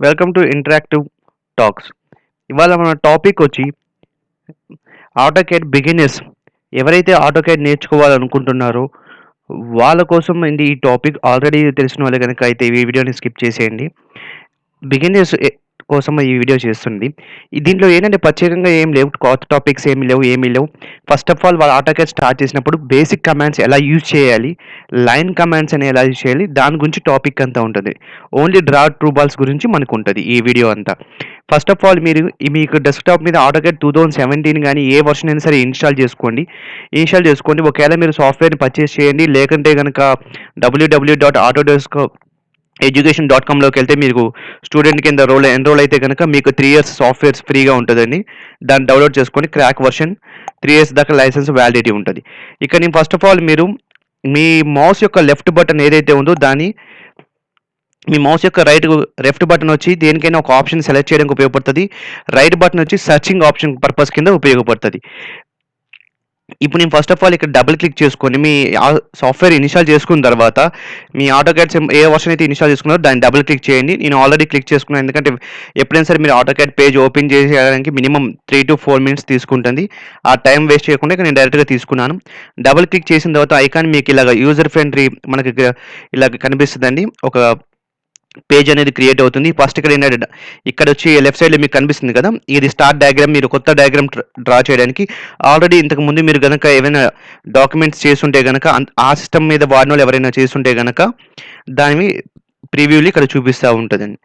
Welcome to interactive talks. ఇవాళ మన topic వచ్చి ఆటోకేడ్ బిగినర్స్. ఎవరైతే ఆటోకేడ్ నేర్చుకోవాలనుకుంటున్నారో వాళ్ళ కోసం ఇది ఈ టాపిక్. ఆల్రెడీ తెలిసిన వాళ్ళు కనుక అయితే ఈ వీడియోని స్కిప్ చేసేయండి. బిగినర్స్ కోసం ఈ వీడియో చేస్తుంది. దీంట్లో ఏంటంటే ప్రత్యేకంగా ఏం లేవు, కొత్త టాపిక్స్ ఏమీ లేవు. ఫస్ట్ ఆఫ్ ఆల్ వాళ్ళు ఆటోకేడ్ స్టార్ట్ చేసినప్పుడు బేసిక్ కమాండ్స్ ఎలా యూజ్ చేయాలి, లైన్ కమాండ్స్ అని ఎలా యూజ్ చేయాలి, దాని గురించి టాపిక్ అంతా ఉంటుంది. ఓన్లీ డ్రా ట్రూ బాల్స్ గురించి మనకు ఉంటుంది ఈ వీడియో అంతా. ఫస్ట్ ఆఫ్ ఆల్ మీకు డెస్క్టాప్ మీద ఆటోకేడ్ 2017 కానీ ఏ వర్షన్ అయినా సరే ఇన్స్టాల్ చేసుకోండి. ఒకవేళ మీరు సాఫ్ట్వేర్ని పర్చేస్ చేయండి, లేకుంటే కనుక www.autodesk.education.comలోకి వెళ్తే మీకు స్టూడెంట్ కింద ఎన్రోల్ అయితే కనుక మీకు 3 years సాఫ్ట్వేర్స్ ఫ్రీగా ఉంటుందండి. దాన్ని డౌన్లోడ్ చేసుకొని క్రాక్ వర్షన్ 3 years దాకా లైసెన్స్ వ్యాలిడిటీ ఉంటుంది. ఇక నేను ఫస్ట్ ఆఫ్ ఆల్ మీరు మీ మౌస్ యొక్క లెఫ్ట్ బటన్ ఏదైతే ఉందో మీ మౌస్ యొక్క లెఫ్ట్ బటన్ వచ్చి దేనికైనా ఒక ఆప్షన్ సెలెక్ట్ చేయడానికి ఉపయోగపడుతుంది. రైట్ బటన్ వచ్చి సర్చింగ్ ఆప్షన్ పర్పస్ కింద ఉపయోగపడుతుంది. ఇప్పుడు నేను ఫస్ట్ ఆఫ్ ఆల్ ఇక్కడ డబుల్ క్లిక్ చేసుకొని మీ సాఫ్ట్వేర్ ఇన్స్టాల్ చేసుకున్న తర్వాత మీ ఆటోకేడ్ ఏ వర్షన్ అయితే ఇన్స్టాల్ చేసుకున్నారో దాన్ని డబుల్ క్లిక్ చేయండి. నేను ఆల్రెడీ క్లిక్ చేసుకున్నాను, ఎందుకంటే ఎప్పుడైనా సరే మీరు AutoCAD page open చేసేయడానికి minimum 3 to 4 minutes తీసుకుంటుంది. ఆ టైం వేస్ట్ చేయకుండా నేను డైరెక్ట్గా తీసుకున్నాను. డబుల్ క్లిక్ చేసిన తర్వాత ఐకాన్ మీకు ఇలాగ యూజర్ ఫ్రెండ్లీ మనకి ఇలాగ కనిపిస్తుందండి. ఒక పేజ్ అనేది క్రియేట్ అవుతుంది. ఫస్ట్ ఇక్కడ వచ్చి లెఫ్ట్ సైడ్లో మీకు కనిపిస్తుంది కదా, ఇది స్టార్ట్ డయాగ్రామ్. మీరు కొత్త డయాగ్రామ్ డ్రా చేయడానికి ఆల్రెడీ ఇంతకు ముందు మీరు కనుక ఏమైనా డాక్యుమెంట్స్ చేస్తుంటే కనుక ఆ సిస్టమ్ మీద వాడిన వాళ్ళు ఎవరైనా చేస్తుంటే కనుక దాని ప్రివ్యూలు ఇక్కడ చూపిస్తూ ఉంటుందండి.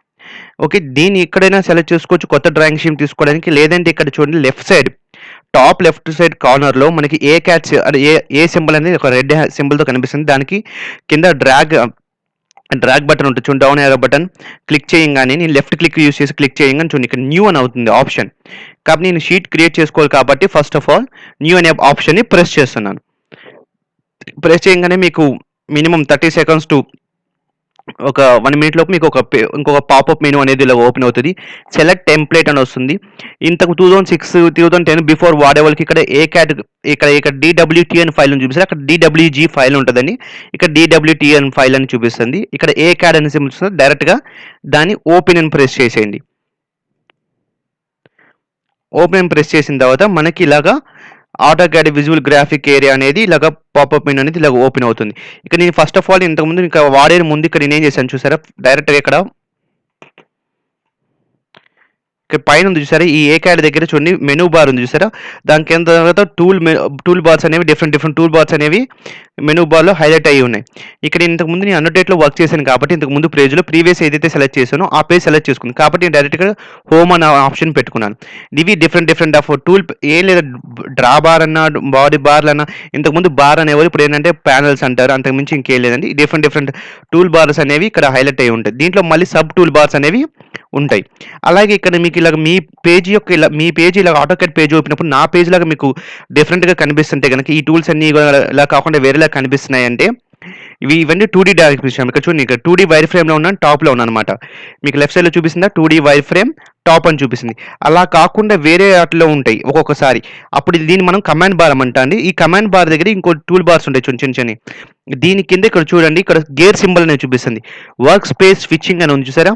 ఓకే, దీన్ని ఎక్కడైనా సెలెక్ట్ చేసుకోవచ్చు కొత్త డ్రాయింగ్ షీట్ తీసుకోవడానికి. లేదంటే ఇక్కడ చూడండి టాప్ లెఫ్ట్ సైడ్ కార్నర్లో మనకి ఏ సింబల్ అనేది ఒక రెడ్ సింబల్తో కనిపిస్తుంది. దానికి కింద డ్రాగ్ బటన్ ఉంటుంది చూడండి, డౌన్ ఏరో బటన్ క్లిక్ చేయగానే నేను లెఫ్ట్ క్లిక్ యూస్ చేసి క్లిక్ చేయగానే చూడండి ఇక్కడ న్యూ అని అవుతుంది ఆప్షన్. కాబట్టి నేను షీట్ క్రియేట్ చేసుకోవాలి కాబట్టి ఫస్ట్ ఆఫ్ ఆల్ న్యూ అనే ఆప్షన్ని ప్రెస్ చేస్తున్నాను. ప్రెస్ చేయగానే మీకు మినిమం 30 seconds టు ఒక 1 minute లోపు మీకు ఇంకొక పాపప్ మెనూ అనేది ఇలా ఓపెన్ అవుతుంది. సెలెక్ట్ టెంప్లేట్ అని వస్తుంది. ఇంతకు 2006 2010 బిఫోర్ వాడే వాళ్ళకి ఇక్కడ DWTN ఫైల్ అని చూపిస్తుంది. అక్కడ DWG ఫైల్ ఉంటుందండి. ఇక్కడ DWTN ఫైల్ అని చూపిస్తుంది. ఇక్కడ ఏ క్యాడ్ అని సింబల్ వస్తుంది. డైరెక్ట్గా దాన్ని ఓపెన్ అని ప్రెస్ చేసేయండి. ఓపెన్ ప్రెస్ చేసిన తర్వాత మనకి ఇలాగా ఆటోకేడ్ విజువల్ గ్రాఫిక్ ఏరియా అనేది ఇలాగ పాపప్ మెనూ అనేది ఇలాగ ఓపెన్ అవుతుంది. ఇక్కడ నేను ఫస్ట్ ఆఫ్ ఆల్ ఇంతకుముందు ఇంకా వాడే ముందు ఇక్కడ నేనేం చేశాను చూసారా, డైరెక్ట్గా ఇక్కడ పైన ఉంది చూసారా, ఈ ఏ క్యాడ్ దగ్గర చూడండి మెనూ బార్ ఉంది చూసారా, దాని కింద తర్వాత టూల్ బార్స్ అనేవి డిఫరెంట్ టూల్ బార్స్ అనేవి మెనూ బార్లో హైలైట్ అయ్యి ఉన్నాయి. ఇక్కడ ఇంతకుముందు నేను అన్నోటేట్లో వర్క్ చేశాను కాబట్టి ఇంతకుముందు పేజ్లో ప్రీవియస్ ఏదైతే సెలెక్ట్ చేశానో ఆ పేజ్ సెలెక్ట్ చేసుకుంది కాబట్టి నేను డైరెక్ట్గా హోమ్ అన్న ఆప్షన్ పెట్టుకున్నాను. ఇవి డిఫరెంట్ ఆఫ్ టూల్ ఏం లేదా డ్రా బార్ అన్న బాడీ బార్లు అన్న, ఇంతకుముందు బార్ అనేవారు ఇప్పుడు ఏంటంటే ప్యానల్స్ అంటారు, అంతకుమించి ఇంకేం లేదండి. డిఫరెంట్ టూల్ బార్స్ అనేవి ఇక్కడ హైలైట్ అయ్యి ఉంటాయి. దీంట్లో మళ్ళీ సబ్ టూల్ బార్స్ అనేవి ఉంటాయి. అలాగే ఇక్కడ మీకు ఇలాగ మీ పేజీ ఇలా ఆటోకేడ్ పేజ్ ఓపినప్పుడు నా పేజ్ లాగా మీకు డిఫరెంట్గా కనిపిస్తుంటే కనుక ఈ టూల్స్ అన్ని ఇలా కాకుండా వేరేలా కనిపిస్తున్నాయి అంటే ఇవన్నీ 2D డయాగ్రమ్స్. ఇక్కడ చూడండి, ఇక్కడ 2D వైర్ ఫ్రేమ్లో ఉన్నాను, టాప్లో ఉన్నాను అనమాట. మీకు లెఫ్ట్ సైడ్లో చూపిస్తుందా 2D వైర్ ఫ్రేమ్ టాప్ అని చూపిస్తుంది. అలా కాకుండా వేరే వాటిలో ఉంటాయి ఒక్కొక్కసారి. అప్పుడు దీన్ని మనం కమాండ్ బార్ అంటా అండి. ఈ కమాండ్ బార్ దగ్గర ఇంకో టూల్ బార్స్ ఉంటాయి చిన్న. దీని కింద ఇక్కడ చూడండి, ఇక్కడ గేర్ సింబల్ అనేది చూపిస్తుంది. వర్క్ స్పేస్ స్విచ్చింగ్ అని ఉంది చూసారా,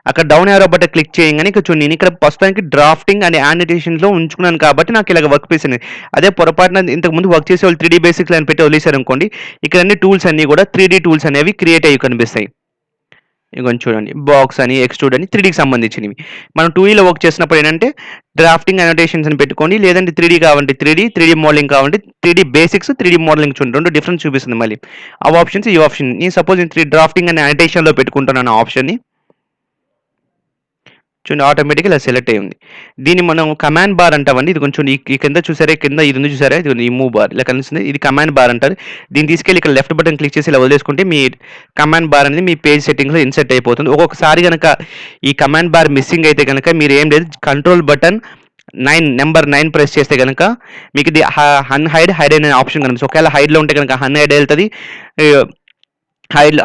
అక్కడ డౌన్ యారో బటన్ క్లిక్ చేయగానే ఇక్కడ చూడండి నేను ఇక్కడ ప్రస్తుతానికి డ్రాఫ్టింగ్ అండ్ యానిటేషన్లో ఉంచుకున్నాను కాబట్టి నాకు ఇలాగ వర్క్ స్పేస్ అనేది. అదే పొరపాటున ఇంతకు ముందు వర్క్ చేసే వాళ్ళు 3D బేసిక్స్ అని పెట్టి వదిలేశారు అనుకోండి, ఇక్కడ అన్ని టూల్స్ అన్ని కూడా 3D టూల్స్ అనేవి క్రియేట్ అయ్యి కనిపిస్తాయి. ఇక చూడండి బాక్స్ అని ఎక్స్ట్రూడ్ అని 3Dకి సంబంధించినవి. మనం 2Dలో వర్క్ చేసినప్పుడు ఏంటంటే డ్రాఫ్టింగ్ అనోటేషన్స్ అని పెట్టుకోండి, లేదంటే 3D కావండి 3D మోడలింగ్ కావండి 3D బేసిక్స్ 3D మోడలింగ్ చూడండి, రెండు డిఫరెన్స్ చూపిస్తుంది. మళ్ళీ ఆ ఆప్షన్స్ ఈ ఆప్షన్ నేను సపోజ్ నేను డ్రాఫ్టింగ్ అండ్ అనోటేషన్లో పెట్టుకుంటున్నాను ఆప్షన్ని చూడండి, ఆటోమేటిక్గా ఇలా సెలెక్ట్ అయ్యి ఉంది. దీన్ని మనం కమాండ్ బార్ అంటామండి. ఇది కొంచెం ఈ కింద చూసారా, కింద ఇది ఉంది చూసారా, ఇది ఈ మూవ్ బార్ ఇలా కనిపిస్తుంది, ఇది కమాండ్ బార్ అంటారు. దీన్ని తీసుకెళ్ళి ఇక్కడ లెఫ్ట్ బటన్ క్లిక్ చేసి ఇలా వదిలేసుకుంటే మీ కమాండ్ బార్ అనేది మీ పేజ్ సెట్టింగ్స్లో ఇన్సెట్ అయిపోతుంది. ఒక్కొక్కసారి కనుక ఈ కమాండ్ బార్ మిస్సింగ్ అయితే కనుక మీరు ఏం లేదు, కంట్రోల్ బటన్ నెంబర్ 9 ప్రెస్ చేస్తే కనుక మీకు ఇది హైడ్ అనే ఆప్షన్ కనిపిస్తుంది. ఒకవేళ హైడ్లో ఉంటే కనుక హైడ్ వెళ్తుంది,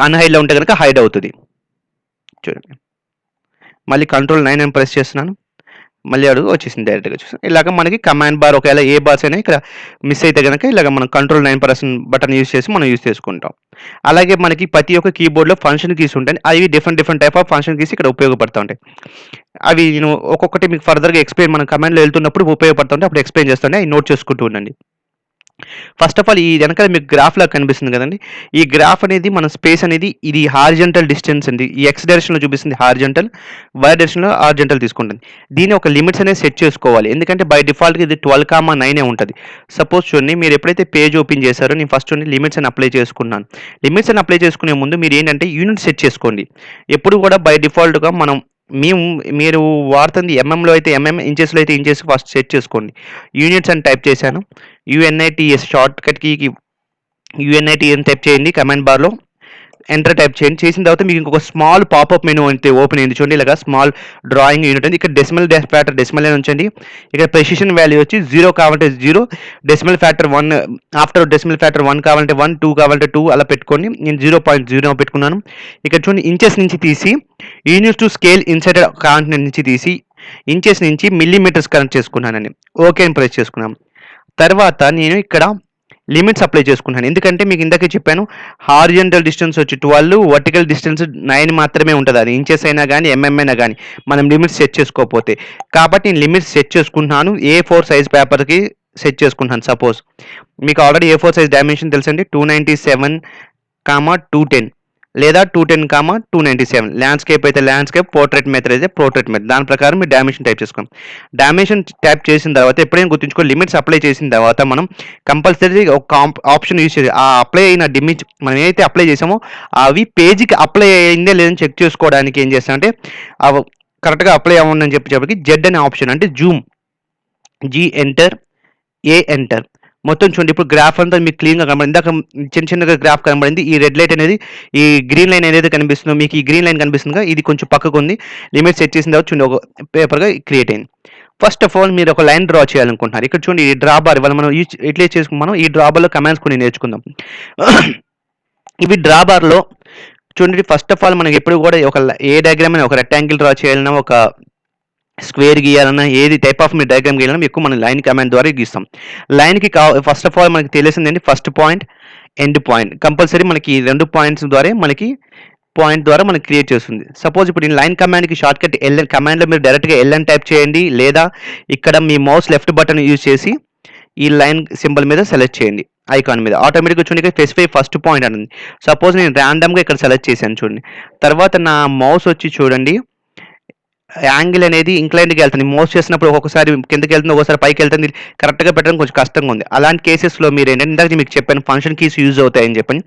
అన్హైడ్లో ఉంటే కనుక హైడ్ అవుతుంది. చూడండి, మళ్ళీ కంట్రోల్ 9 అని ప్రెస్ చేస్తున్నాను, మళ్ళీ అడుగు వచ్చేసింది డైరెక్ట్గా చూసాం. ఇలాగ మనకి కమాండ్ బార్ ఒకవేళ ఏ బార్స్ అయినా ఇక్కడ మిస్ అయితే కనుక ఇలాగ మనం కంట్రోల్ 9% బటన్ యూస్ చేసి మనం యూస్ చేసుకుంటాం. అలాగే మనకి ప్రతి ఒక్క కీబోర్డ్లో ఫంక్షన్ కీస్ ఉంటాయి. అవి different type of function keys ఇక్కడ ఉపయోగపడుతూ ఉంటాయి. అవి నేను ఒక్కొక్కటి మీకు ఫర్దర్గా ఎక్స్ప్లెయిన్ మన కమాండ్లో వెళ్తున్నప్పుడు ఉపయోగపడుతుంటే అప్పుడు ఎక్స్ప్లెయిన్ చేస్తుంటే అవి నోట్ చేసుకుంటూ ఉండండి. ఫస్ట్ ఆఫ్ ఆల్ ఈ వెనకాల మీకు గ్రాఫ్ లాగా కనిపిస్తుంది కదండి. ఈ గ్రాఫ్ అనేది మన స్పేస్ అనేది ఇది హారిజంటల్ డిస్టెన్స్ అండి. ఈ ఎక్స్ డైరెక్షన్లో చూపిస్తుంది హారిజంటల్, వై డైరెక్షన్లో హారిజంటల్ తీసుకుంటుంది. దీని ఒక లిమిట్స్ అనేది సెట్ చేసుకోవాలి. ఎందుకంటే బై డిఫాల్ట్గా ఇది 12,9 ఉంటుంది. సపోజ్ చూడండి మీరు ఎప్పుడైతే పేజ్ ఓపెన్ చేశారో నేను ఫస్ట్ చూడండి లిమిట్స్ అని అప్లై చేసుకున్నాను. లిమిట్స్ అని అప్లై చేసుకునే ముందు మీరు ఏంటంటే యూనిట్ సెట్ చేసుకోండి. ఎప్పుడు కూడా బై డిఫాల్ట్గా మీరు వాడుతుంది ఎంఎంలో అయితే ఎంఎం, ఇంచెస్లో అయితే ఇంచెస్ ఫస్ట్ సెట్ చేసుకోండి. యూనిట్స్ అని టైప్ చేశాను. యుఎన్ఐటిఎస్ షార్ట్ కట్ కీకి యుఎన్ఐటి అని టైప్ చేయండి కమాండ్ బార్లో, ఎంటర్ టైప్ చేయండి. చేసిన తర్వాత మీకు ఇంకొక స్మాల్ పాపప్ మెనూ అయితే ఓపెన్ అయింది చూడండి. ఇలాగా స్మాల్ డ్రాయింగ్ యూనిట్ ఉంది. ఇక్కడ డెసిమల్ ఫ్యాక్టర్ డెసిమల్ అని ఉంచండి. ఇక్కడ ప్రెసిషన్ వాల్యూ వచ్చి 0 కావాలంటే 0, decimal factor 1, after decimal factor 1 కావాలంటే 1, 2 కావాలంటే 2 అలా పెట్టుకోండి. నేను 0.0 పెట్టుకున్నాను. ఇక్కడ చూడండి ఇంచెస్ నుంచి తీసి units to scale inside continent నుంచి తీసి ఇంచెస్ నుంచి మిల్లీమీటర్స్ కనెక్ట్ చేసుకున్నానండి. ఓకే అని ప్రెస్ చేసుకున్నాం. తర్వాత నేను ఇక్కడ లిమిట్స్ అప్లై చేసుకున్నాను. ఎందుకంటే మీకు ఇందాకే చెప్పాను హారిజంటల్ డిస్టెన్స్ వచ్చి 12, వర్టికల్ డిస్టెన్స్ 9 మాత్రమే ఉంటుంది. అది ఇంచెస్ అయినా కానీ ఎంఎం అయినా కానీ మనం లిమిట్స్ సెట్ చేసుకోకపోతే. కాబట్టి నేను లిమిట్స్ సెట్ చేసుకుంటున్నాను. A4 సైజ్ పేపర్కి సెట్ చేసుకుంటున్నాను. సపోజ్ మీకు ఆల్రెడీ A4 సైజ్ డైమెన్షన్ తెలుసండి, 297, 210 లేదా 210, 297. ల్యాండ్స్కేప్ అయితే ల్యాండ్స్కేప్, పోర్ట్రేట్ మెథడ్ అయితే పోర్ట్రేట్ మెథడ్. దాని ప్రకారం మీరు డైమెన్షన్ టైప్ చేసుకోండి. డైమెన్షన్ టైప్ చేసిన తర్వాత ఎప్పుడైనా గుర్తుంచుకో లిమిట్స్ అప్లై చేసిన తర్వాత మనం కంపల్సరీ ఒక ఆప్షన్ యూజ్ చేసి ఆ అప్లై అయిన డిమిట్ మనం ఏదైతే అప్లై చేసామో అవి పేజీకి అప్లై అయిందే లేదని చెక్ చేసుకోవడానికి ఏం చేస్తామంటే అవి కరెక్ట్గా అప్లై అవ్వండి చెప్పేటప్పటికి జెడ్ అనే ఆప్షన్ అంటే జూమ్, జీ ఎంటర్, ఏ ఎంటర్. మొత్తం చూడండి ఇప్పుడు గ్రాఫ్ అంతా మీకు క్లీన్గా కనబడింది. ఇందాక చిన్నగా గ్రాఫ్ కనబడింది. ఈ రెడ్ లైట్ అనేది ఈ గ్రీన్ లైన్ ఏదైతే కనిపిస్తుందో మీకు ఈ గ్రీన్ లైన్ కనిపిస్తుందిగా ఇది కొంచెం పక్కకు ఉంది. లిమిట్ సెట్ చేసిన తర్వాత చూడండి ఒక పేపర్గా క్రియేట్ అయింది. ఫస్ట్ ఆఫ్ ఆల్ మీరు ఒక లైన్ డ్రా చేయాలనుకుంటున్నారు. ఇక్కడ చూడండి ఈ డ్రా బార్ ఇవాళ మనం ఎట్లా చేసుకుని మనం ఈ డ్రా బార్లో కమాండ్స్ కొన్ని నేర్చుకుందాం. ఇవి డ్రా బార్లో చూడండి ఫస్ట్ ఆఫ్ ఆల్ మనకి ఎప్పుడు కూడా ఒక ఏ డయాగ్రామ్ అయినా ఒక రెక్టాంగిల్ డ్రా చేయాలన్నా ఒక స్క్వేర్ గీయాలన్నా ఏది టైప్ ఆఫ్ మీరు డయాగ్రామ్ గీయాలన్నా ఎక్కువ మనం లైన్ కమాండ్ ద్వారా గీస్తాం. లైన్కి ఫస్ట్ ఆఫ్ ఆల్ మనకి తెలిసిందండి first point, end point. Compulsory మనకి ఈ 2 పాయింట్స్ ద్వారా మనకి క్రియేట్ చేస్తుంది. సపోజ్ ఇప్పుడు నేను లైన్ కమాండ్కి షార్ట్ కట్ ఎల్ఎన్ కమాండ్లో మీరు డైరెక్ట్గా ఎల్ఎన్ టైప్ చేయండి, లేదా ఇక్కడ మీ మౌస్ లెఫ్ట్ బటన్ యూజ్ చేసి ఈ లైన్ సింబల్ మీద సెలెక్ట్ చేయండి ఐకాన్ మీద. ఆటోమేటిక్గా చూడండి స్పెసిఫై ఫస్ట్ పాయింట్ అనేది. సపోజ్ నేను ర్యాండమ్గా ఇక్కడ సెలెక్ట్ చేశాను చూడండి. తర్వాత నా మౌస్ వచ్చి చూడండి యాంగిల్ అనేది ఇంక్లైన్డ్కి వెళ్తుంది. మోస్ట్ చేసినప్పుడు ఒక్కొక్కసారి కిందకి వెళ్తుంది, ఒక్కోసారి పైకి వెళ్తుంది. కరెక్ట్గా పెట్టడం కొంచెం కష్టంగా ఉంది. అలాంటి కేసెస్లో మీరు ఏంటంటే ఇందాక మీకు చెప్పాను ఫంక్షన్ కీస్ యూజ్ అవుతాయని చెప్పని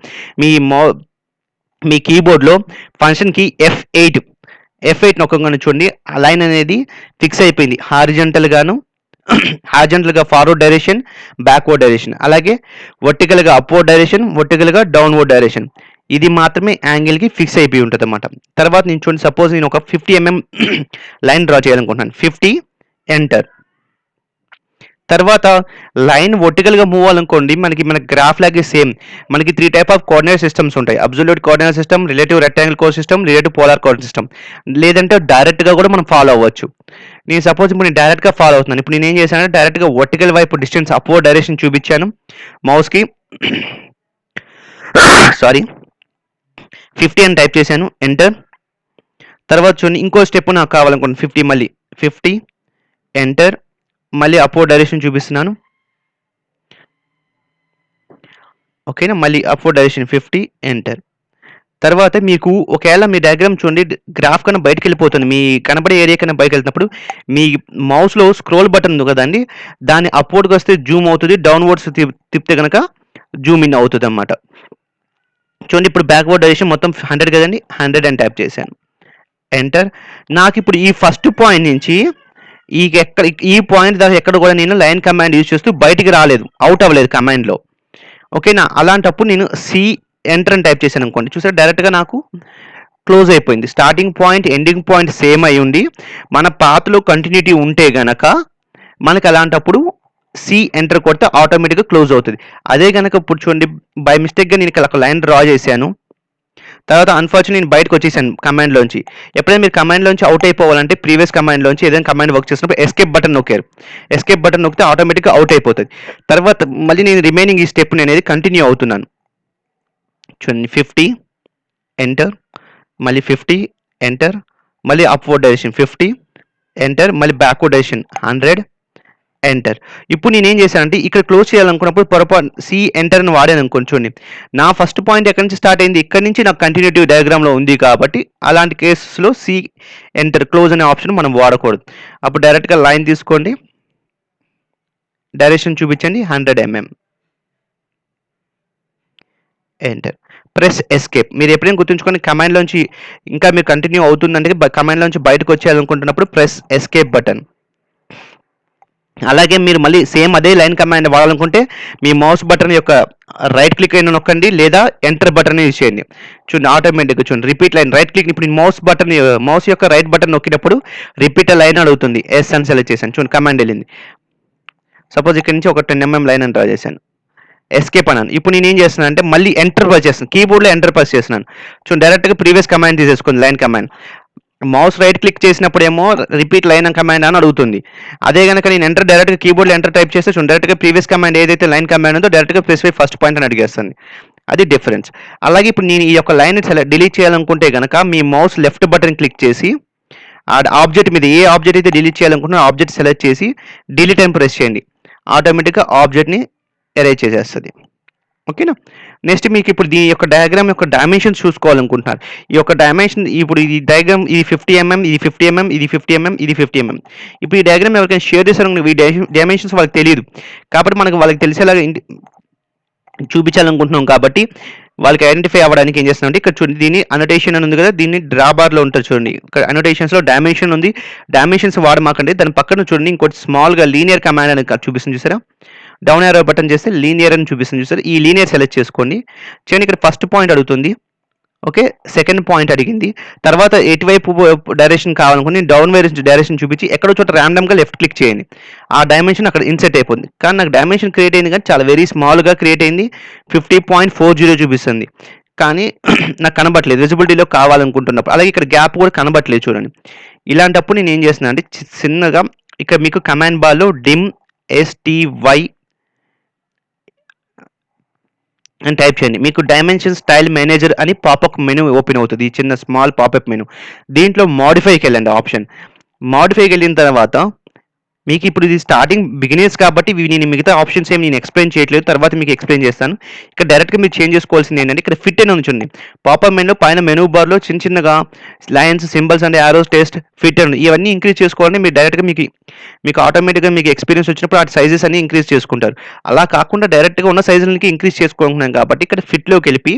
మీ కీబోర్డ్లో ఫంక్షన్ కీ F8 నొక్కగానే చూడండి ఆ లైన్ అనేది ఫిక్స్ అయిపోయింది. హారిజంటల్గా ఫార్వర్డ్ డైరెక్షన్, బ్యాక్వర్డ్ డైరెక్షన్, అలాగే వర్టికల్గా అప్వర్డ్ డైరెక్షన్, వర్టికల్గా డౌన్వర్డ్ డైరెక్షన్. ఇది మాత్రమే యాంగిల్కి ఫిక్స్ అయిపోయి ఉంటుంది అన్నమాట. తర్వాత నేను చూడండి సపోజ్ నేను ఒక 50 mm లైన్ డ్రా చేయాలనుకుంటున్నాను. 50 ఎంటర్. తర్వాత లైన్ వర్టికల్గా మూవ్ అవ్వాలనుకోండి మన గ్రాఫ్ లాగే సేమ్ మనకి 3 టైప్ ఆఫ్ కోఆర్డినేట్ సిస్టమ్స్ ఉంటాయి. Absolute coordinate system, relative rectangle coordinate system, relative polar coordinate system. లేదంటే డైరెక్ట్గా కూడా మనం ఫాలో అవ్వచ్చు. నేను సపోజ్ ఇప్పుడు నేను డైరెక్ట్గా ఫాలో అవుతున్నాను. ఇప్పుడు నేను ఏం చేశానంటే డైరెక్ట్గా వర్టికల్ వైపు డిస్టెన్స్ అప్వర్డ్ డైరెక్షన్ చూపించాను మౌస్కి. 50 అని టైప్ చేశాను, ఎంటర్. తర్వాత చూడండి ఇంకో స్టెప్ నాకు కావాలనుకోండి 50, మళ్ళీ 50 ఎంటర్, మళ్ళీ అప్వర్డ్ డైరెక్షన్ చూపిస్తున్నాను. ఓకేనా, మళ్ళీ అప్వర్డ్ డైరెక్షన్ 50 ఎంటర్. తర్వాత మీకు ఒకవేళ మీ డయాగ్రామ్ చూడండి గ్రాఫ్ కన్నా బయటకు వెళ్ళిపోతుంది, మీ కనబడే ఏరియా కన్నా బయటకు వెళ్తున్నప్పుడు మీ మౌస్లో స్క్రోల్ బటన్ ఉంది కదండి, దాన్ని అప్వర్డ్కి వస్తే జూమ్ అవుతుంది, డౌన్వర్డ్స్ తిప్పితే కనుక జూమ్ ఇన్ అవుతుంది అన్నమాట. చూడండి ఇప్పుడు బ్యాక్వర్డ్ డైరెక్షన్ మొత్తం 100 కదండి, 100 అని టైప్ చేశాను, ఎంటర్. నాకు ఇప్పుడు ఈ ఫస్ట్ పాయింట్ నుంచి ఈ పాయింట్ దాకా ఎక్కడ కూడా నేను లైన్ కమాండ్ యూజ్ చేస్తూ బయటికి రాలేదు, అవుట్ అవ్వలేదు కమాండ్లో. ఓకేనా, అలాంటప్పుడు నేను ఎంటర్ అని టైప్ చేశాను అనుకోండి, చూసారు డైరెక్ట్గా నాకు క్లోజ్ అయిపోయింది. Starting point ending point same అయి ఉండి మన పాత్లో కంటిన్యూటీ ఉంటే గనక మనకి అలాంటప్పుడు ఎంటర్ కొడితే ఆటోమేటిక్గా క్లోజ్ అవుతుంది. అదే కనుక ఇప్పుడు చూడండి బై మిస్టేక్గా నేను ఇక్కడ ఒక లైన్ డ్రా చేశాను, తర్వాత అన్ఫార్చునేట్ నేను బయటకు వచ్చేసాను కమాండ్లోంచి. ఎప్పుడైనా మీరు కమాండ్లోంచి అవుట్ అయిపోవాలంటే ప్రీవియస్ కమాండ్లోంచి ఏదైనా కమాండ్ వర్క్ చేసినప్పుడు ఎస్కేప్ బటన్ నొక్కారు. ఎస్కేప్ బటన్ నొక్కితే ఆటోమేటిక్గా అవుట్ అయిపోతుంది. తర్వాత మళ్ళీ నేను రిమైనింగ్ ఈ స్టెప్ అనేది కంటిన్యూ అవుతున్నాను. చూడండి 50 ఎంటర్, మళ్ళీ 50 ఎంటర్, మళ్ళీ అప్వర్డ్ డైరెక్షన్ 50 ఎంటర్, మళ్ళీ బ్యాక్వర్డ్ డైరెక్షన్ 100 ఎంటర్. ఇప్పుడు నేనేం చేశానంటే ఇక్కడ క్లోజ్ చేయాలనుకున్నప్పుడు పొరపాటు సి ఎంటర్ అని వాడాను అనుకోండి. చూడండి నా ఫస్ట్ పాయింట్ ఎక్కడి నుంచి స్టార్ట్ అయింది, ఇక్కడ నుంచి నాకు కంటిన్యూటివ్ డయాగ్రామ్లో ఉంది కాబట్టి అలాంటి కేసెస్లో సి ఎంటర్ క్లోజ్ అనే ఆప్షన్ మనం వాడకూడదు. అప్పుడు డైరెక్ట్గా లైన్ తీసుకోండి, డైరెక్షన్ చూపించండి 100 mm, ఎంటర్, ప్రెస్ ఎస్కేప్. మీరు ఎప్పుడైనా గుర్తుంచుకొని కమాండ్లోంచి ఇంకా మీరు కంటిన్యూ అవుతుందంటే కమాండ్లోంచి బయటకు వచ్చేయాలనుకుంటున్నప్పుడు ప్రెస్ ఎస్కేప్ బటన్. అలాగే మీరు మళ్ళీ సేమ్ అదే లైన్ కమాండ్ వాడాలనుకుంటే మీ మౌస్ బటన్ యొక్క రైట్ క్లిక్ అయినా నొక్కండి లేదా ఎంటర్ బటన్ యూజ్ చేయండి. చూడండి ఆటోమేటిక్గా చూడండి రిపీట్ లైన్ రైట్ క్లిక్. ఇప్పుడు మౌస్ యొక్క రైట్ బటన్ నొక్కినప్పుడు రిపీట్ లైన్ అడుగుతుంది. ఎస్ అని సెలెక్ట్ చేశాను. చూడండి కమాండ్ వెళ్ళింది. సపోజ్ ఇక్కడ నుంచి ఒక 10 mm లైన్ అని డ్రా చేశాను, ఎస్కేప్ అన్నాను. ఇప్పుడు నేను ఏం చేస్తున్నాను అంటే మళ్ళీ ఎంటర్ ప్రెస్ చేస్తున్నాను, కీబోర్డ్లో ఎంటర్ ప్రెస్ చేస్తున్నాను. చూడండి డైరెక్ట్గా ప్రీవియస్ కమాండ్ తీసేసుకుంది line command. Mouse right click చేసినప్పుడేమో రిపీట్ లైన్ కమాండ్ అని అడుగుతుంది. అదే కనుక నేను ఎంటర్ డైరెక్ట్గా కీబోర్డ్లో ఎంటర్ టైప్ చేస్తే చూడండి డైరెక్ట్గా ప్రీవియస్ కమాండ్ ఏదైతే లైన్ కమాండ్ ఉందో డైరెక్ట్గా స్పెసిఫై ఫస్ట్ పాయింట్ అని అడిగేస్తుంది. అది డిఫరెన్స్. అలాగే ఇప్పుడు నేను ఈ యొక్క లైన్ డిలీట్ చేయాలనుకుంటే కనుక మీ మౌస్ లెఫ్ట్ బటన్ క్లిక్ చేసి ఆ ఆబ్జెక్ట్ మీద ఏ ఆబ్జెక్ట్ అయితే డిలీట్ చేయాలనుకుంటున్నా ఆబ్జెక్ట్ సెలెక్ట్ చేసి డిలీట్ అని ప్రెస్ చేయండి. ఆటోమేటిక్గా ఆబ్జెక్ట్ని ఎరేజ్ చేసేస్తుంది. ఓకేనా. నెక్స్ట్ మీకు ఇప్పుడు దీని యొక్క డయాగ్రామ్ యొక్క డైమెన్షన్స్ చూసుకోవాలనుకుంటున్నారు. ఈ యొక్క డైమెన్షన్ ఇప్పుడు ఈ డయాగ్రామ్ ఇది 50 mm, ఇది 50 mm, ఇది 50 mm, ఇది 50 mm. ఇప్పుడు ఈ డయాగ్రామ్ ఎవరికైనా షేర్ చేశారు, ఈ డైమెన్షన్స్ వాళ్ళకి తెలియదు కాబట్టి వాళ్ళకి తెలిసేలాగా చూపించాలనుకుంటున్నాం కాబట్టి వాళ్ళకి ఐడెంటిఫై అవ్వడానికి ఏం చేస్తున్నాం అంటే ఇక్కడ చూడండి దీన్ని అనోటేషన్ అని ఉంది కదా, దీన్ని డ్రా బార్లో ఉంటుంది చూడండి. ఇక్కడ అనోటేషన్స్లో డైమెన్షన్ ఉంది. డైమెన్షన్స్ వాడమాకండి, దాని పక్కన చూడండి ఇంకోటి స్మాల్గా లీనియర్ కమాండ్ అని చూపిస్తుంది చూసారా. డౌన్ యారో బటన్ చేస్తే లీనియర్ అని చూపిస్తుంది చూసారు. ఈ లీనియర్ సెలెక్ట్ చేసుకోండి. చూడండి ఇక్కడ ఫస్ట్ పాయింట్ అడుగుతుంది, ఓకే, సెకండ్ పాయింట్ అడిగింది. తర్వాత ఎటువైపు డైరెక్షన్ కావాలనుకుని డౌన్ డైరెక్షన్ చూపించి ఎక్కడో చోట ర్యాండమ్గా లెఫ్ట్ క్లిక్ చేయండి. ఆ డైమెన్షన్ అక్కడ ఇన్సెట్ అయిపోతుంది. కానీ నాకు డైమెన్షన్ క్రియేట్ అయింది కానీ చాలా వెరీ స్మాల్గా క్రియేట్ అయింది. 50.40 చూపిస్తుంది కానీ నాకు కనబట్టలేదు విజిబిలిటీలో కావాలనుకుంటున్నప్పుడు. అలాగే ఇక్కడ గ్యాప్ కూడా కనబట్టలేదు చూడండి. ఇలాంటప్పుడు నేను ఏం చేస్తున్నాను అంటే చిన్నగా ఇక్కడ మీకు కమాండ్ బార్లో డిమ్ STY అని టైప్ చేయండి. మీకు డైమెన్షన్ స్టైల్ మేనేజర్ అని పాపప్ మెనూ ఓపెన్ అవుతుంది. ఈ చిన్న స్మాల్ పాపప్ మెనూ. దీంట్లో మోడిఫైకి వెళ్ళండి ఆప్షన్. మోడిఫైకి వెళ్ళిన తర్వాత మీకు ఇప్పుడు ఇది స్టార్టింగ్ బిగినర్స్ కాబట్టి నేను మిగతా ఆప్షన్స్ ఏమి నేను ఎక్స్ప్లెయిన్ చేయట్లేదు, తర్వాత మీకు ఎక్స్ప్లెయిన్ చేస్తాను. ఇక్కడ డైరెక్ట్గా మీరు చేంజ్ చేసుకోవాల్సింది ఏంటంటే ఇక్కడ ఫిట్ అని ఉంచండి. పాపప్ మెనూ పైన మెనూ బార్లో చిన్నగా lines, symbols and arrows, test, fit అని ఇవన్నీ ఇంక్రీజ్ చేసుకోవాలని మీరు డైరెక్ట్గా మీకు ఆటోమేటిక్గా మీకు ఎక్స్పీరియన్స్ వచ్చినప్పుడు ఆ సైజెస్ అన్ని ఇంక్రీజ్ చేసుకుంటారు. అలా కాకుండా డైరెక్ట్గా ఉన్న సైజులకి ఇంక్రీజ్ చేసుకుంటున్నాం కాబట్టి ఇక్కడ ఫిట్లోకి వెళ్ళి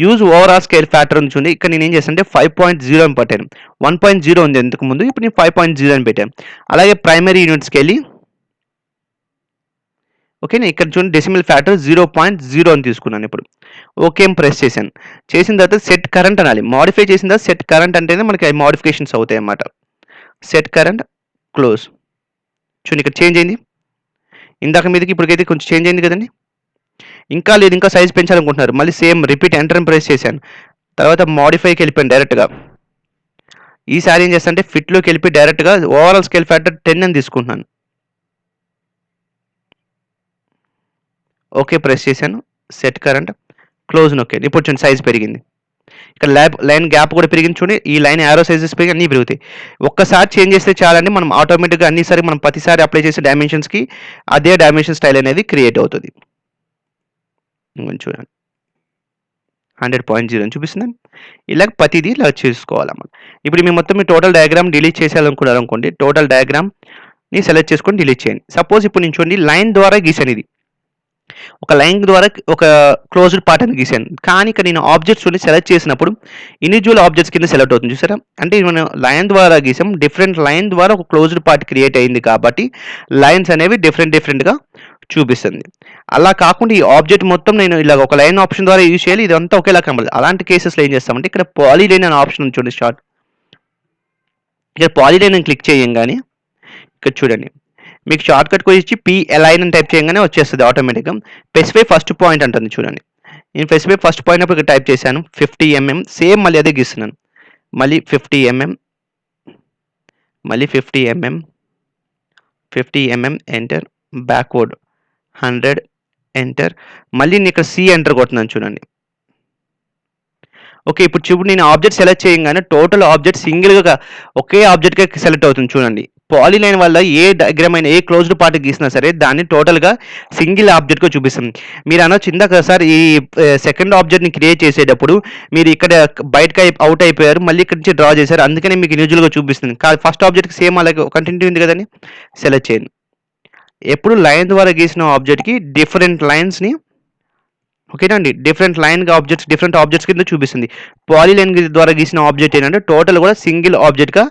యూజ్ ఓవరాల్ స్కేల్ ఫ్యాక్టర్ ఉంచుంది. ఇక్కడ నేను ఏం చేస్తాను అంటే 5.0 అని పెట్టాను. 1.0 ఉంది ఇంతకు ముందు, ఇప్పుడు నేను 5.0 అని పెట్టాను. అలాగే ప్రైమరీ యూనిట్స్కి వెళ్ళి ఓకేనా ఇక్కడ చూడండి డెసిమల్ ఫ్యాక్టర్ 0.0 అని తీసుకున్నాను. ఇప్పుడు ఓకే ప్రెస్ చేశాను. చేసిన తర్వాత సెట్ కరెంట్ అనాలి. మోడిఫై చేసిన తర్వాత సెట్ కరెంట్ అంటేనే మనకి మోడిఫికేషన్స్ అవుతాయి అన్నమాట. Set current close. చూడండి ఇక్కడ చేంజ్ అయింది. ఇందాక మీదకి ఇప్పటికైతే కొంచెం చేంజ్ అయింది కదండి. ఇంకా లేదు, ఇంకా సైజ్ పెంచాలనుకుంటున్నారు, మళ్ళీ సేమ్ రిపీట్ ఎంటర్ అని ప్రెస్ చేశాను. తర్వాత మోడిఫైకి వెళ్ళిపోయాను డైరెక్ట్గా. ఈసారి ఏం చేస్తాను అంటే ఫిట్లోకి వెళ్ళి డైరెక్ట్గా ఓవరాల్ స్కేల్ ఫ్యాక్టర్ 10 అని తీసుకుంటున్నాను. ఓకే ప్రెస్ చేశాను. సెట్ కరెంట్ క్లోజ్ నొక్కాను. ఇప్పుడు చూడండి సైజ్ పెరిగింది. ఇక్కడ లైన్ గ్యాప్ కూడా పెరిగింది చూడండి. ఈ లైన్ యారో సైజెస్ పెరిగి అన్నీ పెరుగుతాయి. ఒక్కసారి చేంజ్ చేస్తే చాలండి, మనం ఆటోమేటిక్గా అన్నిసారి మనం ప్రతిసారి అప్లై చేసే డైమెన్షన్స్కి అదే డైమెన్షన్ స్టైల్ అనేది క్రియేట్ అవుతుంది. చూడండి 100.0 అని చూపిస్తుంది. ఇలా ప్రతిదీ ఇలా చేసుకోవాలన్నమాట. ఇప్పుడు మేము మొత్తం మీ టోటల్ డయాగ్రామ్ డిలీట్ చేసేయాలనుకున్నారు అనుకోండి, టోటల్ డయాగ్రామ్ని సెలెక్ట్ చేసుకొని డిలీట్ చేయండి. సపోజ్ ఇప్పుడు నేను చూడండి లైన్ ద్వారా గీసాను, ఇది ఒక లైన్ ద్వారా ఒక క్లోజ్డ్ పార్ట్ అని గీసాను. కానీ ఇక్కడ నేను ఆబ్జెక్ట్స్ సెలెక్ట్ చేసినప్పుడు ఇండివిజువల్ ఆబ్జెక్ట్స్ కింద సెలెక్ట్ అవుతుంది చూసారా. అంటే మనం లైన్ ద్వారా గీసాం, డిఫరెంట్ లైన్ ద్వారా ఒక క్లోజ్డ్ పార్ట్ క్రియేట్ అయింది కాబట్టి లైన్స్ అనేవి డిఫరెంట్గా చూపిస్తుంది. అలా కాకుండా ఈ ఆబ్జెక్ట్ మొత్తం నేను ఇలా ఒక లైన్ ఆప్షన్ ద్వారా యూజ్ చేయాలి, ఇదంతా ఒకేలా కనబడదు. అలాంటి కేసెస్లో ఏం చేస్తామంటే ఇక్కడ పాలీలైన్ అనే ఆప్షన్ చూడండి స్టార్ట్. ఇక్కడ పాలీలైన్ అని క్లిక్ చేయంగానే ఇక్కడ చూడండి మీకు షార్ట్ కట్ కూడా ఇచ్చి PLIN అని టైప్ చేయగానే వచ్చేస్తుంది ఆటోమేటిక్గా. స్పెసిఫై ఫస్ట్ పాయింట్ అంటుంది చూడండి. నేను స్పెసిఫై ఫస్ట్ పాయింట్ అప్పుడు ఇక్కడ టైప్ చేశాను 50 mm, సేమ్ మళ్ళీ అదే గీస్తున్నాను. మళ్ళీ 50 mm, మళ్ళీ 50 mm, 50 mm, enter, backward 100, enter. మళ్ళీ నేను ఇక్కడ సి ఎంటర్ కొడుతున్నాను చూడండి. ఓకే, ఇప్పుడు నేను ఆబ్జెక్ట్ సెలెక్ట్ చేయగానే టోటల్ ఆబ్జెక్ట్ సింగిల్గా ఒకే ఆబ్జెక్ట్గా సెలెక్ట్ అవుతుంది చూడండి. పాలీలైన్ వల్ల ఏ డయాగ్రామ్ అయినా ఏ క్లోజ్డ్ పార్ట్ గీసినా సరే దాన్ని టోటల్గా సింగిల్ ఆబ్జెక్ట్గా చూపిస్తుంది. మీరు అనొచ్చు ఇందాక సార్ ఈ సెకండ్ ఆబ్జెక్ట్ని క్రియేట్ చేసేటప్పుడు మీరు ఇక్కడ బయటకు అవుట్ అయిపోయారు, మళ్ళీ ఇక్కడ నుంచి డ్రా చేశారు, అందుకనే మీకు ఇండివిజువల్గా చూపిస్తుంది. కాదు, ఫస్ట్ ఆబ్జెక్ట్కి సేమ్ అలాగే కంటిన్యూ ఉంది కదండి. సెలెక్ట్ చేయండి. ఎప్పుడు లైన్ ద్వారా గీసిన ఆబ్జెక్ట్కి డిఫరెంట్ లైన్స్ని, ఓకేనా అండి, డిఫరెంట్ ఆబ్జెక్ట్స్ కింద చూపిస్తుంది. పాలీలైన్ ద్వారా గీసిన ఆబ్జెక్ట్ ఏంటంటే టోటల్ కూడా సింగిల్ ఆబ్జెక్ట్గా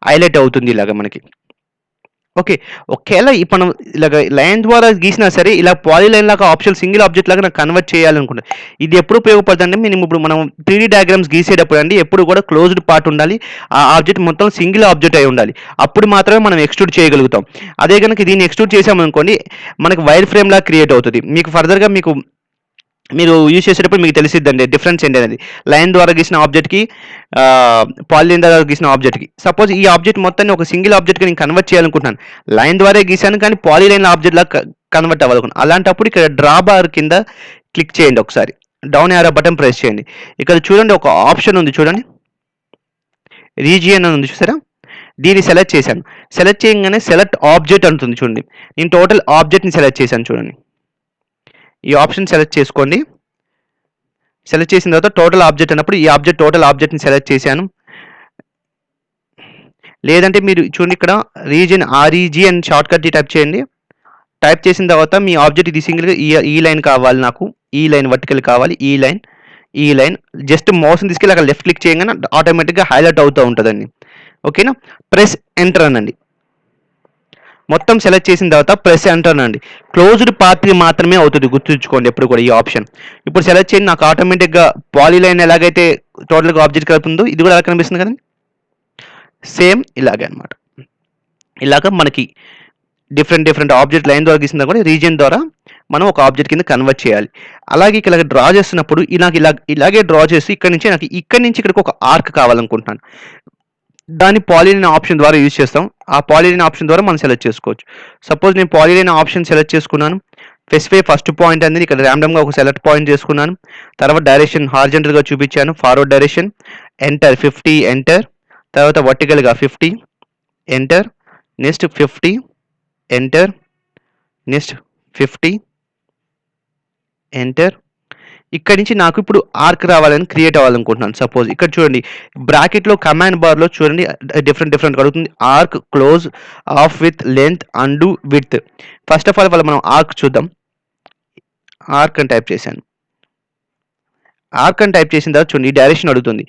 హైలైట్ అవుతుంది ఇలాగ మనకి. ఓకే, ఒకవేళ మనం ఇలాగ లైన్ ద్వారా గీసినా సరే ఇలా పాలీలైన్ లాగా ఆప్షన్ సింగిల్ ఆబ్జెక్ట్ లాగా నాకు కన్వర్ట్ చేయాలనుకుంటా. ఇది ఎప్పుడు ఉపయోగపడుతుందంటే మనం 3D డయాగ్రామ్స్ గీసేటప్పుడు అండి ఎప్పుడు కూడా క్లోజ్డ్ పార్ట్ ఉండాలి, ఆ ఆబ్జెక్ట్ మొత్తం సింగిల్ ఆబ్జెక్ట్ అయి ఉండాలి. అప్పుడు మాత్రమే మనం ఎక్స్ట్రూడ్ చేయగలుగుతాం. అదే కనుక దీన్ని ఎక్స్ట్రూడ్ చేసామనుకోండి మనకి వైర్ ఫ్రేమ్ లాగా క్రియేట్ అవుతుంది. మీకు ఫర్దర్గా మీరు యూజ్ చేసేటప్పుడు మీకు తెలిసిద్దండి డిఫరెన్స్ ఏంటి అనేది. లైన్ ద్వారా గీసిన ఆబ్జెక్ట్కి పాలిలైన్ ద్వారా గీసిన ఆబ్జెక్ట్కి. సపోజ్ ఈ ఆబ్జెక్ట్ మొత్తాన్ని ఒక సింగిల్ ఆబ్జెక్ట్కి నేను కన్వర్ట్ చేయాలనుకుంటున్నాను. లైన్ ద్వారా గీసాను కానీ పాలిలైన్ ఆబ్జెక్ట్ లాగా కన్వర్ట్ అవ్వాలనుకున్నాను. అలాంటప్పుడు ఇక్కడ డ్రా బార్ కింద క్లిక్ చేయండి, ఒకసారి డౌన్ యారో బటన్ ప్రెస్ చేయండి. ఇక్కడ చూడండి ఒక ఆప్షన్ ఉంది చూడండి, రీజియన్ అని ఉంది చూసారా, దీన్ని సెలెక్ట్ చేశాను. సెలెక్ట్ చేయగానే సెలెక్ట్ ఆబ్జెక్ట్ అంటుంది చూడండి. నేను టోటల్ ఆబ్జెక్ట్ని సెలెక్ట్ చేశాను చూడండి. ఈ ఆప్షన్ సెలెక్ట్ చేసుకోండి. సెలెక్ట్ చేసిన తర్వాత టోటల్ ఆబ్జెక్ట్ అన్నప్పుడు ఈ టోటల్ ఆబ్జెక్ట్ని సెలెక్ట్ చేశాను. లేదంటే మీరు చూడండి ఇక్కడ రీజియన్ REG అని షార్ట్ కట్ టైప్ చేయండి. టైప్ చేసిన తర్వాత మీ ఆబ్జెక్ట్ ఇది సింగిల్గా ఈ లైన్ కావాలి, నాకు ఈ లైన్ వర్టికల్ కావాలి, ఈ లైన్ జస్ట్ మౌస్ని తీసుకెళ్ళి అక్కడ లెఫ్ట్ క్లిక్ చేయగానే ఆటోమేటిక్గా హైలైట్ అవుతూ ఉంటుందండి. ఓకేనా, ప్రెస్ ఎంటర్ అనండి. మొత్తం సెలెక్ట్ చేసిన తర్వాత ప్రెస్ ఎంటర్ అనండి. క్లోజ్డ్ పార్ట్ మాత్రమే అవుతుంది, గుర్తుంచుకోండి ఎప్పుడు కూడా ఈ ఆప్షన్. ఇప్పుడు సెలెక్ట్ చేయండి, నాకు ఆటోమేటిక్గా పాలీలైన్ ఎలాగైతే టోటల్గా ఆబ్జెక్ట్ కలుపుతుందో ఇది కూడా ఎలా కనిపిస్తుంది కదండి, సేమ్ ఇలాగే అనమాట. ఇలాగ మనకి డిఫరెంట్ ఆబ్జెక్ట్ లైన్ ద్వారా గీసిన కూడా రీజియన్ ద్వారా మనం ఒక ఆబ్జెక్ట్ కింద కన్వర్ట్ చేయాలి. అలాగే ఇలాగ డ్రా చేస్తున్నప్పుడు ఇలాగే డ్రా చేసి ఇక్కడి నుంచి ఇక్కడికి ఒక ఆర్క్ కావాలనుకుంటున్నాను. దాన్ని పాలీలైన్ ఆప్షన్ ద్వారా యూజ్ చేస్తాం. ఆ పాలీలైన్ ఆప్షన్ ద్వారా మనం సెలెక్ట్ చేసుకోవచ్చు. సపోజ్ నేను పాలీలైన్ ఆప్షన్ సెలెక్ట్ చేసుకున్నాను. స్పెసిఫై ఫస్ట్ పాయింట్ అనేది ఇక్కడ ర్యాండమ్గా ఒక సెలెక్ట్ పాయింట్ చేసుకున్నాను. తర్వాత డైరెక్షన్ హారిజంటల్గా చూపించాను, ఫార్వర్డ్ డైరెక్షన్, ఎంటర్ 50, ఎంటర్. తర్వాత వర్టికల్గా 50, enter. Next 50, enter. Next 50, enter. ఇక్కడ నుంచి నాకు ఇప్పుడు ఆర్క్ రావాలని క్రియేట్ అవ్వాలనుకుంటున్నాను. సపోజ్ ఇక్కడ చూడండి బ్రాకెట్లో కమాండ్ బార్లో చూడండి డిఫరెంట్ అడుగుతుంది. Arc, close, of with, length, and, width. First of all మనం ఆర్క్ చూద్దాం. ఆర్క్ అని టైప్ చేశాను. ఆర్క్ అని టైప్ చేసిన తర్వాత చూడండి ఈ డైరెక్షన్ అడుగుతుంది,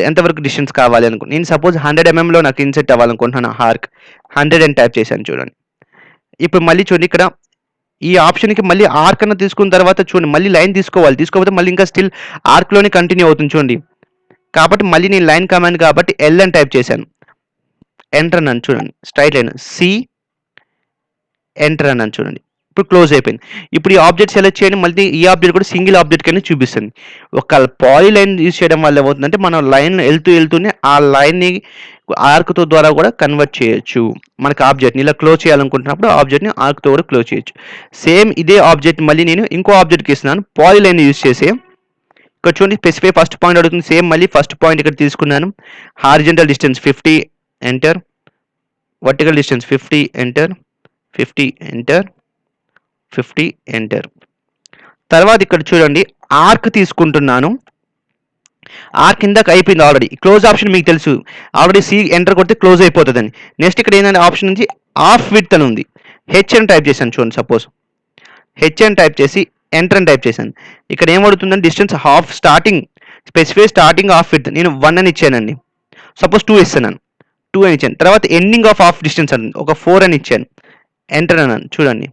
ఎంతవరకు డిస్టెన్స్ కావాలి అనుకుంటున్నాను. నేను సపోజ్ 100 mm నాకు ఇన్సెట్ అవ్వాలనుకుంటున్నాను. ఆర్క్ 100 అని టైప్ చేశాను చూడండి. ఇప్పుడు మళ్ళీ చూడండి ఇక్కడ ఈ ఆప్షన్కి మళ్ళీ ఆర్క్ అన్న తీసుకున్న తర్వాత చూడండి మళ్ళీ లైన్ తీసుకోకపోతే మళ్ళీ ఇంకా స్టిల్ ఆర్క్లోనే కంటిన్యూ అవుతుంది చూడండి. కాబట్టి మళ్ళీ నేను లైన్ కమాండ్ కాబట్టి L అని టైప్ చేశాను. ఎంటర్ అన్నాను చూడండి, స్ట్రైట్ లైన్ C, ఎంటర్ అన్నాను చూడండి. ఇప్పుడు క్లోజ్ అయిపోయింది. ఇప్పుడు ఈ ఆబ్జెక్ట్ సెలెక్ట్ చేయండి, మళ్ళీ ఈ ఆబ్జెక్ట్ కూడా సింగిల్ ఆబ్జెక్ట్ కింద చూపిస్తుంది. ఒక పాలీలైన్ యూజ్ చేయడం వల్ల ఏమవుతుందంటే మనం లైన్ వెళ్తూనే ఆ లైన్ని ఆర్క్తో ద్వారా కూడా కన్వర్ట్ చేయొచ్చు. మనకి ఆబ్జెక్ట్ని ఇలా క్లోజ్ చేయాలనుకుంటున్నప్పుడు ఆబ్జెక్ట్ని ఆర్క్తో కూడా క్లోజ్ చేయొచ్చు. సేమ్ ఇదే ఆబ్జెక్ట్ మళ్ళీ నేను ఇంకో ఆబ్జెక్ట్కి ఇస్తున్నాను, పాలీలైన్ యూజ్ చేసే. ఇక్కడ చూడండి స్పెసిఫై ఫస్ట్ పాయింట్ అడుగుతుంది, సేమ్ మళ్ళీ ఫస్ట్ పాయింట్ ఇక్కడ తీసుకున్నాను. Horizontal distance 50, enter. Vertical distance 50, enter. 50, enter. 50, enter. తర్వాత ఇక్కడ చూడండి ఆర్క్ తీసుకుంటున్నాను. ఆర్క్ ఇందాక అయిపోయింది ఆల్రెడీ. క్లోజ్ ఆప్షన్ మీకు తెలుసు, ఆల్రెడీ C ఎంటర్ కొడితే క్లోజ్ అయిపోతుందని. నెక్స్ట్ ఇక్కడ ఏంటంటే ఆప్షన్ నుంచి ఆఫ్ విడ్త్ అని ఉంది. H అని టైప్ చేశాను చూడండి. సపోజ్ H అని టైప్ చేసి ఎంటర్ అని టైప్ చేశాను. ఇక్కడ ఏమవుతుందని distance half starting specify starting of width నేను 1 అని ఇచ్చానండి. సపోజ్ 2 ఇస్తున్నాను, 2 అని ఇచ్చాను. తర్వాత ఎండింగ్ ఆఫ్ డిస్టెన్స్ అంటుంది, ఒక 4 అని ఇచ్చాను. ఎంటర్ అన్నాను చూడండి.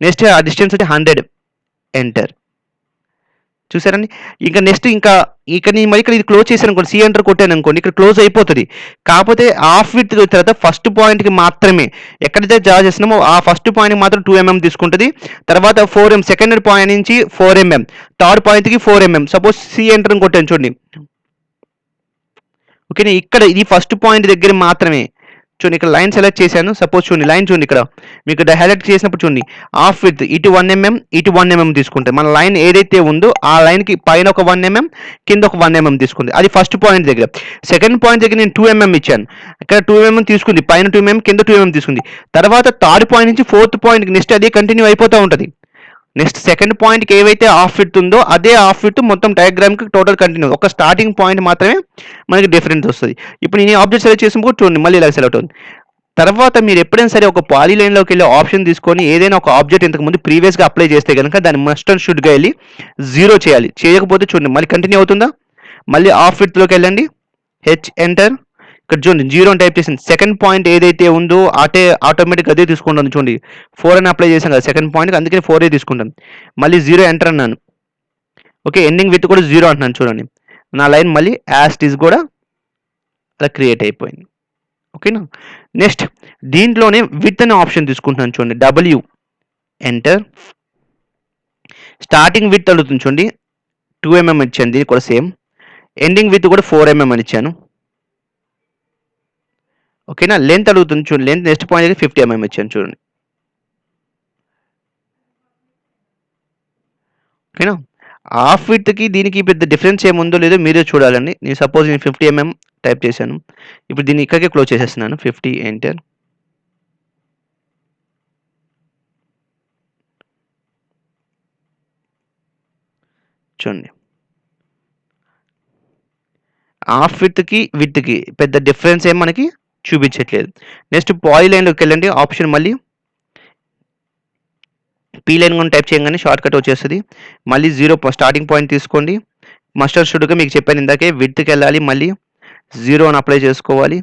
నెక్స్ట్ ఆ డిస్టెన్స్ వచ్చి 100, ఎంటర్. చూసారండి. ఇంకా నెక్స్ట్ ఇక నేను మరి ఇక్కడ ఇది క్లోజ్ చేశాను అనుకోండి, సి ఎంటర్ కొట్టాను అనుకోండి, ఇక్కడ క్లోజ్ అయిపోతుంది. కాకపోతే హాఫ్ విడ్త్ తర్వాత ఫస్ట్ పాయింట్కి మాత్రమే ఎక్కడైతే డ్రా చేస్తున్నామో ఆ ఫస్ట్ పాయింట్కి మాత్రం 2 mm తీసుకుంటుంది. తర్వాత 4 mm సెకండ్ పాయింట్ నుంచి 4 mm, థర్డ్ పాయింట్కి 4 mm. సపోజ్ సి ఎంటర్ కొట్టాను చూడండి, ఓకేనా. ఇక్కడ ఇది ఫస్ట్ పాయింట్ దగ్గర మాత్రమే చూడండి, ఇక్కడ లైన్ సెలెక్ట్ చేశాను. సపోజ్ చూడండి లైన్ చూడండి, ఇక్కడ మీకు హైలైట్ చేసినప్పుడు చూడండి హాఫ్ విడ్త్ ఇటు 1 mm ఇటు 1 mm తీసుకుంటే మన లైన్ ఏదైతే ఉందో ఆ లైన్కి పైన ఒక 1 mm కింద ఒక 1 mm తీసుకుంది. అది ఫస్ట్ పాయింట్ దగ్గర. సెకండ్ పాయింట్ దగ్గర నేను 2 mm ఇచ్చాను, ఇక్కడ 2 mm తీసుకుంది, పైన 2 mm కింద 2 mm తీసుకుంది. తర్వాత థర్డ్ పాయింట్ నుంచి ఫోర్త్ పాయింట్కి నెక్స్ట్ అదే కంటిన్యూ అయిపోతూ ఉంటుంది. నెక్స్ట్ సెకండ్ పాయింట్కి ఏవైతే హాఫ్ విడ్త్ ఉందో అదే హాఫ్ విడ్త్ మొత్తం డయాగ్రామ్కి టోటల్ కంటిన్యూ. ఒక స్టార్టింగ్ పాయింట్ మాత్రమే మనకి డిఫరెన్స్ వస్తుంది. ఇప్పుడు నేను ఆబ్జెక్ట్ సెలెక్ట్ చేసినప్పుడు చూడండి మళ్ళీ ఇలా సెలెక్ట్ అవుతుంది. తర్వాత మీరు ఎప్పుడైనా సరే ఒక పాలీలైన్లోకి వెళ్ళి ఆప్షన్ తీసుకొని ఏదైనా ఒక ఆబ్జెక్ట్ ఇంతకుముందు ప్రీవియస్గా అప్లై చేస్తే కనుక దాన్ని మస్ట్ అండ్ షుడ్గా వెళ్ళి 0 చేయాలి. చేయకపోతే చూడండి మళ్ళీ కంటిన్యూ అవుతుందా. మళ్ళీ హాఫ్ విడ్త్లోకి వెళ్ళండి, హెచ్ ఎంటర్, ఇక్కడ చూడండి 0 అని టైప్ చేసింది. సెకండ్ పాయింట్ ఏదైతే ఉందో ఆటోమేటిక్ అదే తీసుకుంటుంది. చూడండి 4 అని అప్లై చేసాం కదా సెకండ్ పాయింట్కి, అందుకని 4 తీసుకుంటాను. మళ్ళీ 0 ఎంటర్ అన్నాను, ఓకే. ఎండింగ్ విత్ కూడా 0 అంటున్నాను. చూడండి నా లైన్ మళ్ళీ యాజ్ ఇట్ ఈజ్ కూడా అలా క్రియేట్ అయిపోయింది, ఓకేనా. నెక్స్ట్ దీంట్లోనే విత్ అనే ఆప్షన్ తీసుకుంటున్నాను చూడండి, డబ్ల్యూ ఎంటర్. స్టార్టింగ్ విత్ అడుగుతుంది చూడండి, 2 mm ఇచ్చాను, దీనికి కూడా సేమ్. ఎండింగ్ విత్ కూడా 4 mm అని ఇచ్చాను, ఓకేనా. లెంత్ అడుగుతుంది చూడండి, లెంత్ నెక్స్ట్ పాయింట్ దగ్గర 50 mm ఇచ్చాను చూడండి, ఓకేనా. హాఫ్ విడ్త్కి దీనికి పెద్ద డిఫరెన్స్ ఏముందో లేదో మీరే చూడాలండి. నేను సపోజ్ నేను 50 mm టైప్ చేశాను. ఇప్పుడు దీన్ని ఇక్కడికే క్లోజ్ చేసేస్తున్నాను, 50 ఎంటర్. చూడండి హాఫ్ విడ్త్కి పెద్ద డిఫరెన్స్ ఏం మనకి చూపించట్లేదు. నెక్స్ట్ పాలీలైన్లోకి వెళ్ళండి, ఆప్షన్ మళ్ళీ పీ లైన్ కూడా టైప్ చేయగానే షార్ట్ కట్ వచ్చేస్తుంది. మళ్ళీ 0 స్టార్టింగ్ పాయింట్ తీసుకోండి. మస్టర్డ్ షుడ్గా మీకు చెప్పాను ఇందాకే, విడ్త్కి వెళ్ళాలి, మళ్ళీ 0 అని అప్లై చేసుకోవాలి,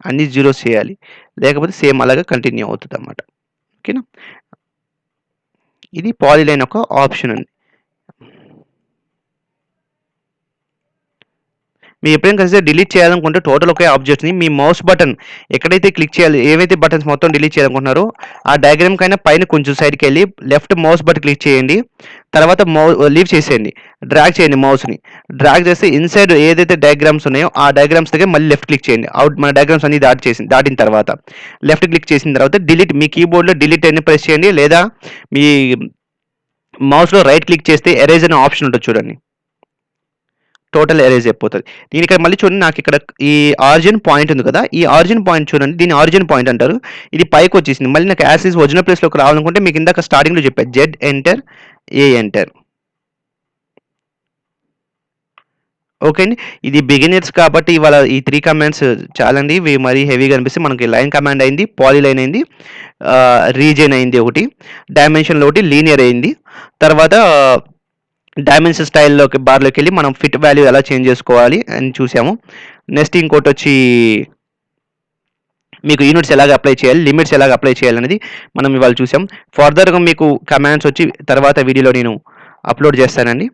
అన్ని 0 చేయాలి, లేకపోతే సేమ్ అలాగే కంటిన్యూ అవుతుంది అన్నమాట, ఓకేనా. ఇది పాలీలైన్ ఒక ఆప్షన్ అండి. మీరు ఎప్పుడైనా కన్సిడర్ డిలీట్ చేయాలనుకుంటే టోటల్ ఒకే ఆబ్జెక్ట్ని మీ మౌస్ బటన్ ఎక్కడైతే క్లిక్ చేయాలి, ఏవైతే బటన్స్ మొత్తం డిలీట్ చేయాలనుకుంటున్నారో ఆ డయాగ్రామ్ కైనా పైన కొంచెం సైడ్కి వెళ్ళి లెఫ్ట్ మౌస్ బటన్ క్లిక్ చేయండి. తర్వాత లీవ్ చేసేయండి, డ్రాగ్ చేయండి మౌస్ని. డ్రాగ్ చేస్తే ఇన్సైడ్ ఏదైతే డయాగ్రామ్స్ ఉన్నాయో ఆ డయాగ్రామ్స్ దగ్గర మళ్ళీ లెఫ్ట్ క్లిక్ చేయండి. మన డయాగ్రామ్స్ అన్ని దాటిన తర్వాత లెఫ్ట్ క్లిక్ చేసిన తర్వాత డిలీట్, మీ కీబోర్డ్లో డిలీట్ అని ప్రెస్ చేయండి, లేదా మీ మౌస్లో రైట్ క్లిక్ చేస్తే ఎరేజ్ అనే ఆప్షన్ ఉంటుంది చూడండి, టోటల్ ఎరేజ్ అయిపోతుంది. దీని ఇక్కడ మళ్ళీ చూడండి, నాకు ఇక్కడ ఈ ఆరిజిన్ పాయింట్ ఉంది కదా, ఈ ఆరిజిన్ పాయింట్ చూడండి, దీని ఆరిజిన్ పాయింట్ అంటారు. ఇది పైకి వచ్చేసింది. మళ్ళీ నాకు యాసిస్ ఒరిజినల్ ప్లేస్లోకి రావాలనుకుంటే మీకు ఇందాక స్టార్టింగ్లో చెప్పాను, జెడ్ ఎంటర్, ఏ ఎంటర్, ఓకే అండి. ఇది బిగినర్స్ కాబట్టి ఇవాళ ఈ 3 కమాండ్స్ చాలండి. ఇవి మరీ హెవీగా అనిపిస్తే మనకి లైన్ కమాండ్ అయింది, పాలీలైన్ అయింది, రీజన్ అయింది ఒకటి, డైమెన్షన్లో ఒకటి, లీనియర్ అయింది. తర్వాత డైమెన్షన్ స్టైల్లోకి బార్లోకి వెళ్ళి మనం ఫిట్ వాల్యూ ఎలా చేంజ్ చేసుకోవాలి అని చూసాము. నెక్స్ట్ ఇంకోటి వచ్చి మీకు యూనిట్స్ ఎలాగ అప్లై చేయాలి, లిమిట్స్ ఎలాగ అప్లై చేయాలి అనేది మనం ఇవాళ చూసాం. ఫర్దర్గా మీకు కమాండ్స్ వచ్చి తర్వాత వీడియోలో నేను అప్లోడ్ చేస్తానండి.